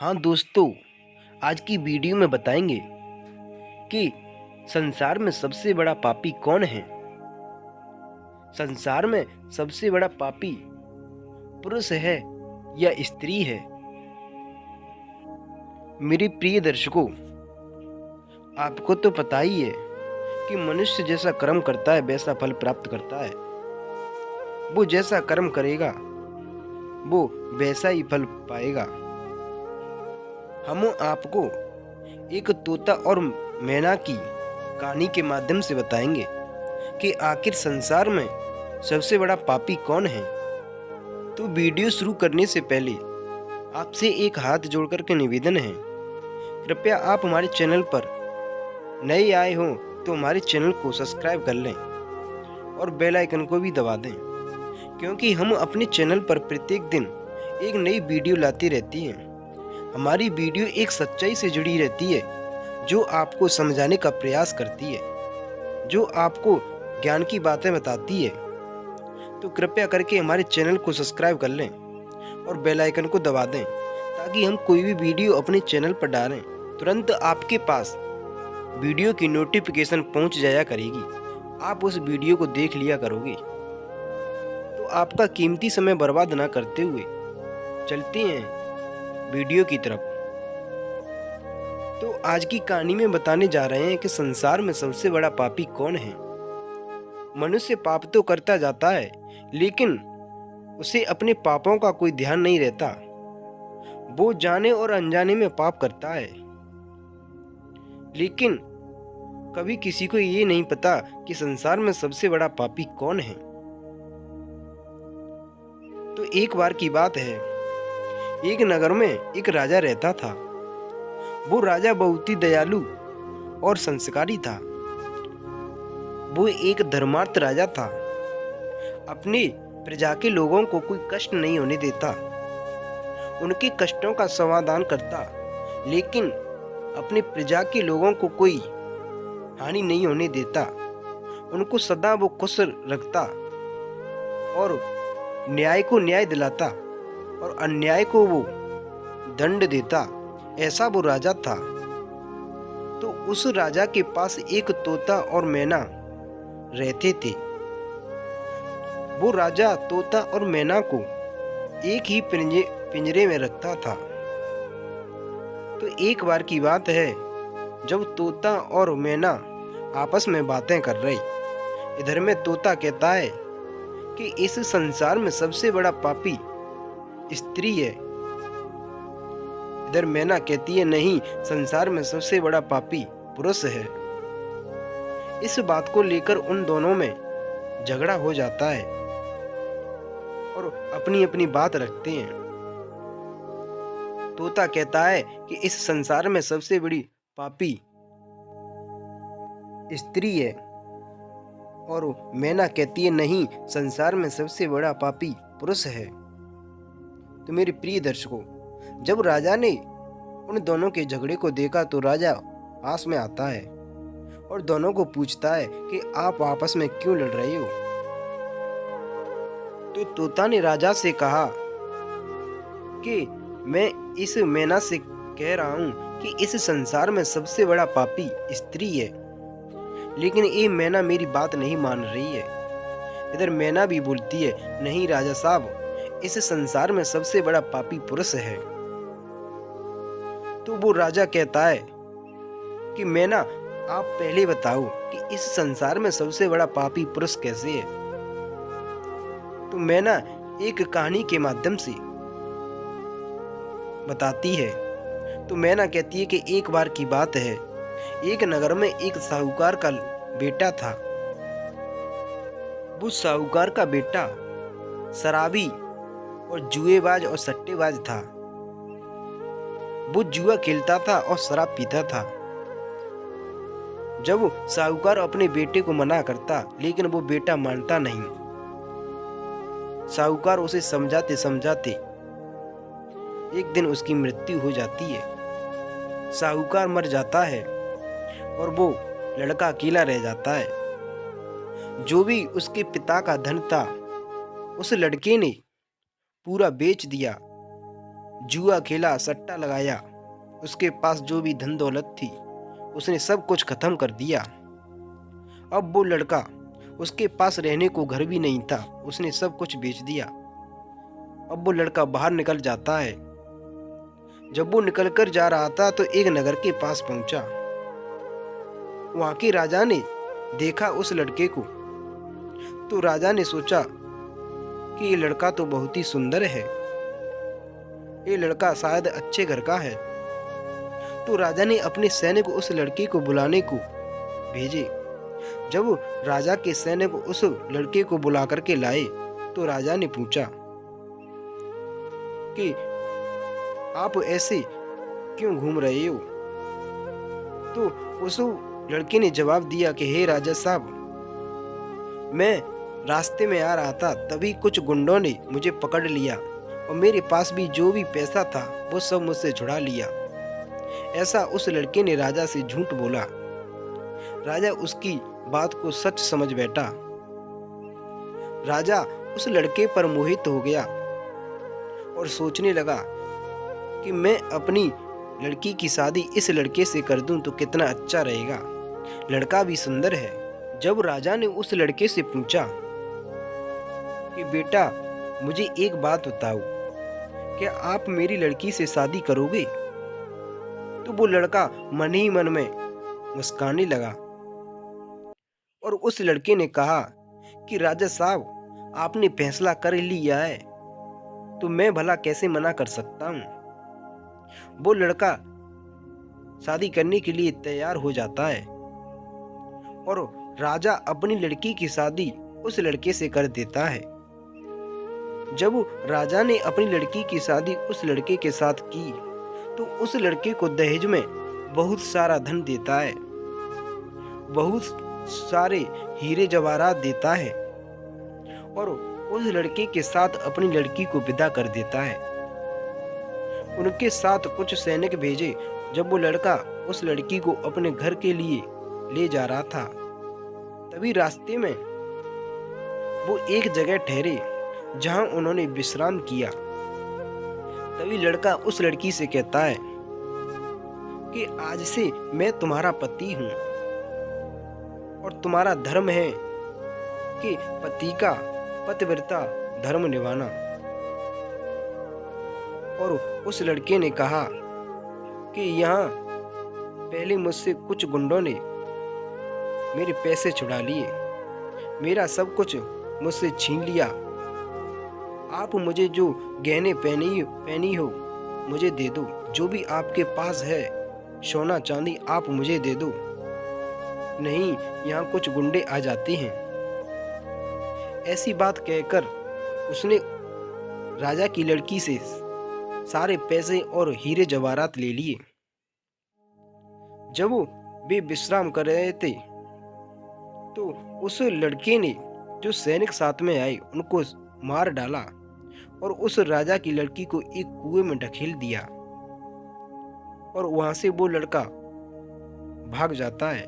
हाँ दोस्तों, आज की वीडियो में बताएंगे कि संसार में सबसे बड़ा पापी कौन है। संसार में सबसे बड़ा पापी पुरुष है या स्त्री है। मेरे प्रिय दर्शकों, आपको तो पता ही है कि मनुष्य जैसा कर्म करता है वैसा फल प्राप्त करता है। वो जैसा कर्म करेगा वो वैसा ही फल पाएगा। हम आपको एक तोता और मैना की कहानी के माध्यम से बताएंगे कि आखिर संसार में सबसे बड़ा पापी कौन है। तो वीडियो शुरू करने से पहले आपसे एक हाथ जोड़कर के निवेदन है, कृपया आप हमारे चैनल पर नए आए हो तो हमारे चैनल को सब्सक्राइब कर लें और बेल आइकन को भी दबा दें, क्योंकि हम अपने चैनल पर प्रत्येक दिन एक नई वीडियो लाती रहती हैं। हमारी वीडियो एक सच्चाई से जुड़ी रहती है जो आपको समझाने का प्रयास करती है, जो आपको ज्ञान की बातें बताती है। तो कृपया करके हमारे चैनल को सब्सक्राइब कर लें और बेल आइकन को दबा दें, ताकि हम कोई भी वीडियो अपने चैनल पर डालें तुरंत आपके पास वीडियो की नोटिफिकेशन पहुंच जाया करेगी। आप उस वीडियो को देख लिया करोगे। तो आपका कीमती समय बर्बाद ना करते हुए चलते हैं वीडियो की तरफ। तो आज की कहानी में बताने जा रहे हैं कि संसार में सबसे बड़ा पापी कौन है। मनुष्य पाप तो करता जाता है, लेकिन उसे अपने पापों का कोई ध्यान नहीं रहता। वो जाने और अनजाने में पाप करता है, लेकिन कभी किसी को ये नहीं पता कि संसार में सबसे बड़ा पापी कौन है। तो एक बार की बात है, एक नगर में एक राजा रहता था। वो राजा बहुत ही दयालु और संस्कारी था। वो एक धर्मार्थ राजा था। अपने प्रजा के लोगों को कोई कष्ट नहीं होने देता, उनके कष्टों का समाधान करता, लेकिन अपने प्रजा के लोगों को कोई हानि नहीं होने देता। उनको सदा वो खुश रखता और न्याय को न्याय दिलाता और अन्याय को वो दंड देता। ऐसा वो राजा था। तो उस राजा के पास एक तोता और मैना रहते थे। वो राजा तोता और मैना को एक ही पिंजरे में रखता था। तो एक बार की बात है, जब तोता और मैना आपस में बातें कर रही, इधर में तोता कहता है कि इस संसार में सबसे बड़ा पापी स्त्री है। इधर मैना कहती है, नहीं, संसार में सबसे बड़ा पापी पुरुष है। इस बात को लेकर उन दोनों में झगड़ा हो जाता है और अपनी अपनी बात रखते हैं। तोता कहता है कि इस संसार में सबसे बड़ी पापी स्त्री है, और मैना कहती है, नहीं, संसार में सबसे बड़ा पापी पुरुष है। तो मेरे प्रिय दर्शकों, जब राजा ने उन दोनों के झगड़े को देखा तो राजा पास में आता है और दोनों को पूछता है कि आप आपस में क्यों लड़ रहे हो। तो तोता ने राजा से कहा कि मैं इस मैना से कह रहा हूं कि इस संसार में सबसे बड़ा पापी स्त्री है, लेकिन ये मैना मेरी बात नहीं मान रही है। इधर मैना भी बोलती है, नहीं राजा साहब, इस संसार में सबसे बड़ा पापी पुरुष है। तो वो राजा कहता है कि मैना, आप पहले बताओ कि इस संसार में सबसे बड़ा पापी पुरुष कैसे है। तो मैना एक कहानी के माध्यम से बताती है। तो मैना कहती है कि एक बार की बात है, एक नगर में एक साहूकार का बेटा था। वो साहूकार का बेटा शराबी और जुएबाज और सट्टेबाज था। वो जुआ खेलता था और शराब पीता था। जब साहूकार अपने बेटे को मना करता, लेकिन वो बेटा मानता नहीं। साहूकार उसे समझाते समझाते एक दिन उसकी मृत्यु हो जाती है। साहूकार मर जाता है और वो लड़का अकेला रह जाता है। जो भी उसके पिता का धन था, उस लड़के ने पूरा बेच दिया जुआ खेला, सट्टा लगाया, उसके पास जो भी धन दौलत थी उसने सब कुछ खत्म कर दिया। अब वो लड़का, उसके पास रहने को घर भी नहीं था, उसने सब कुछ बेच दिया। अब वो लड़का बाहर निकल जाता है। जब वो निकल कर जा रहा था तो एक नगर के पास पहुंचा। वहां के राजा ने देखा उस लड़के को, तो राजा ने सोचा कि ये लड़का तो बहुत ही सुंदर है, ये लड़का शायद अच्छे घर का है। तो राजा ने अपने सैनिक उस लड़के को बुलाने को भेजे। जब राजा के सैनिक उस लड़के को बुला करके लाए तो राजा ने पूछा कि आप ऐसे क्यों घूम रहे हो? तो उस लड़के ने जवाब दिया कि हे राजा साहब, मैं रास्ते में आ रहा था, तभी कुछ गुंडों ने मुझे पकड़ लिया और मेरे पास भी जो भी पैसा था वो सब मुझसे छुड़ा लिया। ऐसा उस लड़के ने राजा से झूठ बोला। राजा उसकी बात को सच समझ बैठा। राजा उस लड़के पर मोहित हो गया और सोचने लगा कि मैं अपनी लड़की की शादी इस लड़के से कर दूं तो कितना अच्छा रहेगा, लड़का भी सुंदर है। जब राजा ने उस लड़के से पूछा कि बेटा मुझे एक बात बताओ, क्या आप मेरी लड़की से शादी करोगे? तो वो लड़का मन ही मन में मुस्काने लगा और उस लड़के ने कहा कि राजा साहब, आपने फैसला कर लिया है तो मैं भला कैसे मना कर सकता हूँ। वो लड़का शादी करने के लिए तैयार हो जाता है और राजा अपनी लड़की की शादी उस लड़के से कर देता है। जब राजा ने अपनी लड़की की शादी उस लड़के के साथ की तो उस लड़के को दहेज में बहुत सारा धन देता है, बहुत सारे हीरे जवाहरात देता है और उस लड़के के साथ अपनी लड़की को विदा कर देता है। उनके साथ कुछ सैनिक भेजे। जब वो लड़का उस लड़की को अपने घर के लिए ले जा रहा था, तभी रास्ते में वो एक जगह ठहरे जहां उन्होंने विश्राम किया। तभी लड़का उस लड़की से कहता है कि आज से मैं तुम्हारा पति हूं और तुम्हारा धर्म है कि पति का पतिव्रता धर्म निभाना। और उस लड़के ने कहा कि यहाँ पहले मुझसे कुछ गुंडों ने मेरे पैसे छुड़ा लिए, मेरा सब कुछ मुझसे छीन लिया। आप मुझे जो गहने पहनी हो मुझे दे दो, जो भी आपके पास है सोना चांदी आप मुझे दे दो, नहीं यहाँ कुछ गुंडे आ जाते हैं। ऐसी बात कहकर उसने राजा की लड़की से सारे पैसे और हीरे जवाहरात ले लिए। जब वे विश्राम कर रहे थे तो उस लड़के ने जो सैनिक साथ में आए उनको मार डाला और उस राजा की लड़की को एक कुएं में ढकेल दिया और वहां से वो लड़का भाग जाता है।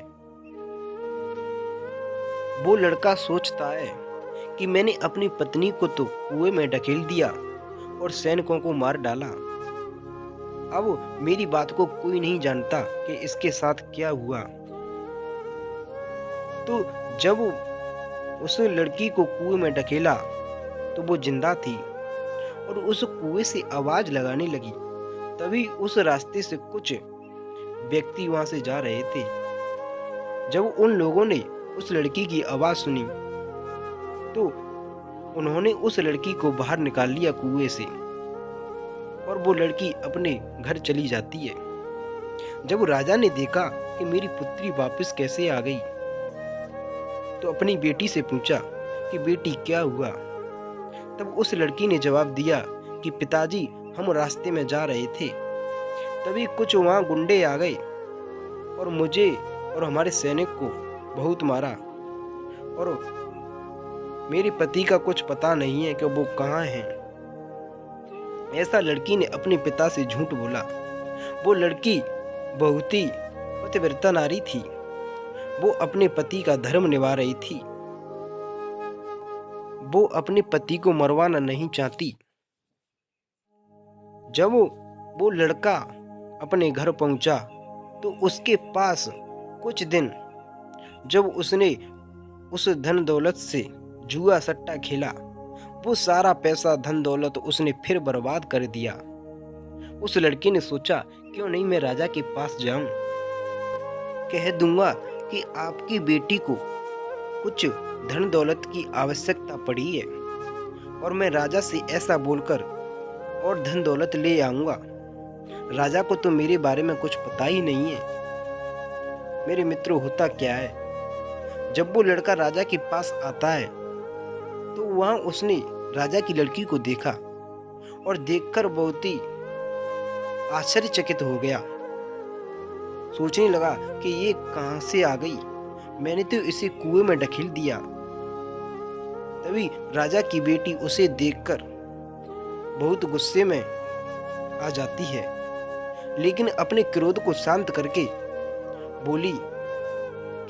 वो लड़का सोचता है कि मैंने अपनी पत्नी को तो कुएं में ढकेल दिया और सैनिकों को मार डाला, अब मेरी बात को कोई नहीं जानता कि इसके साथ क्या हुआ। तो जब उस लड़की को कुएं में ढकेला तो वो जिंदा थी और उस कुएं से आवाज लगाने लगी। तभी उस रास्ते से कुछ व्यक्ति वहां से जा रहे थे। जब उन लोगों ने उस लड़की की आवाज सुनी तो उन्होंने उस लड़की को बाहर निकाल लिया कुएं से और वो लड़की अपने घर चली जाती है। जब राजा ने देखा कि मेरी पुत्री वापस कैसे आ गई तो अपनी बेटी से पूछा कि बेटी क्या हुआ। तब उस लड़की ने जवाब दिया कि पिताजी हम रास्ते में जा रहे थे, तभी कुछ वहां गुंडे आ गए और मुझे और हमारे सैनिक को बहुत मारा और मेरे पति का कुछ पता नहीं है कि वो कहाँ हैं। ऐसा लड़की ने अपने पिता से झूठ बोला। वो लड़की बहुत ही पतिव्रता नारी थी, वो अपने पति का धर्म निभा रही थी, वो अपने पति को मरवाना नहीं चाहती। जब वो लड़का अपने घर पहुंचा तो उसके पास कुछ दिन जब उसने उस धन दौलत से जुआ सट्टा खेला, वो सारा पैसा धन दौलत उसने फिर बर्बाद कर दिया। उस लड़के ने सोचा, क्यों नहीं मैं राजा के पास जाऊं, कह दूंगा कि आपकी बेटी को कुछ धन दौलत की आवश्यकता पड़ी है और मैं राजा से ऐसा बोलकर और धन दौलत ले आऊंगा। राजा को तो मेरे बारे में कुछ पता ही नहीं है। मेरे मित्रों, होता क्या है, जब वो लड़का राजा के पास आता है तो वहां उसने राजा की लड़की को देखा और देखकर बहुत ही आश्चर्यचकित हो गया। सोचने लगा कि ये कहां से आ गई, मैंने तो इसे कुएं में ढकेल दिया। तभी राजा की बेटी उसे देखकर बहुत गुस्से में आ जाती है, लेकिन अपने क्रोध को शांत करके बोली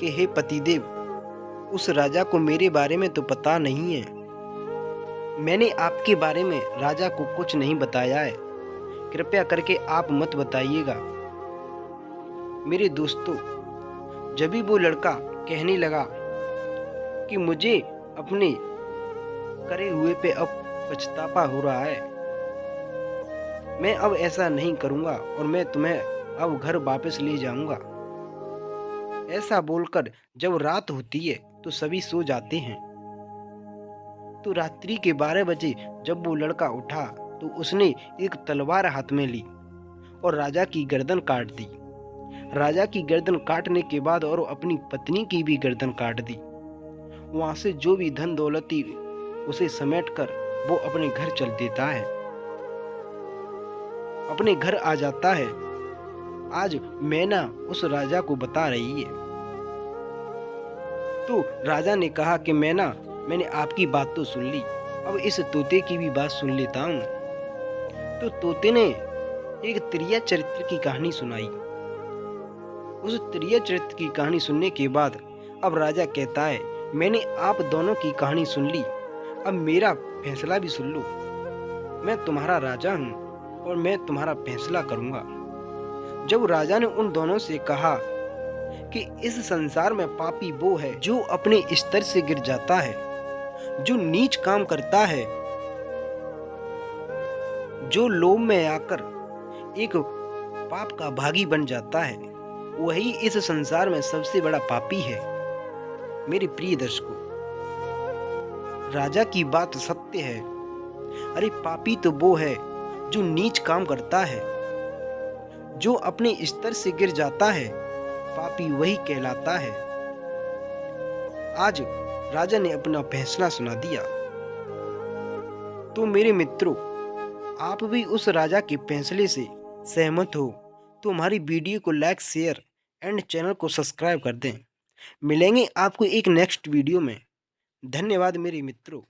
कि हे पतिदेव, उस राजा को मेरे बारे में तो पता नहीं है, मैंने आपके बारे में राजा को कुछ नहीं बताया है, कृपया करके आप मत बताइएगा। मेरे दोस्तों, जब भी वो लड़का कहने लगा कि मुझे अपने करे हुए पे अब पछतावा हो रहा है, मैं अब ऐसा नहीं करूंगा और मैं तुम्हें अब घर वापस ले जाऊंगा, ऐसा बोलकर जब रात होती है तो सभी सो जाते हैं। तो रात्रि के 12 बजे जब वो लड़का उठा तो उसने एक तलवार हाथ में ली और राजा की गर्दन काट दी। राजा की गर्दन काटने के बाद और अपनी पत्नी की भी गर्दन काट दी। वहां से जो भी धन दौलत थी उसे समेटकर वो अपने घर चल देता है, अपने घर आ जाता है। आज मैना उस राजा को बता रही है। तो राजा ने कहा कि मैना, मैंने आपकी बात तो सुन ली, अब इस तोते की भी बात सुन लेता हूँ। तो तोते ने एक त्रिया चरित्र की कहानी सुनाई। उस त्रिया चरित्र की कहानी सुनने के बाद अब राजा कहता है, मैंने आप दोनों की कहानी सुन ली, अब मेरा फैसला भी सुन लो। मैं तुम्हारा राजा हूँ और मैं तुम्हारा फैसला करूँगा। जब राजा ने उन दोनों से कहा कि इस संसार में पापी वो है जो अपने स्तर से गिर जाता है, जो नीच काम करता है, जो लोभ में आकर एक पाप का भागी बन जाता है, वही इस संसार में सबसे बड़ा पापी है। मेरे प्रिय दर्शकों, राजा की बात सत्य है। अरे पापी तो वो है जो नीच काम करता है, जो अपने स्तर से गिर जाता है, पापी वही कहलाता है। आज राजा ने अपना फैसला सुना दिया। तो मेरे मित्रों, आप भी उस राजा के फैसले से सहमत हो तो हमारी वीडियो को लाइक, शेयर एंड चैनल को सब्सक्राइब कर दें। मिलेंगे आपको एक नेक्स्ट वीडियो में। धन्यवाद मेरे मित्रों।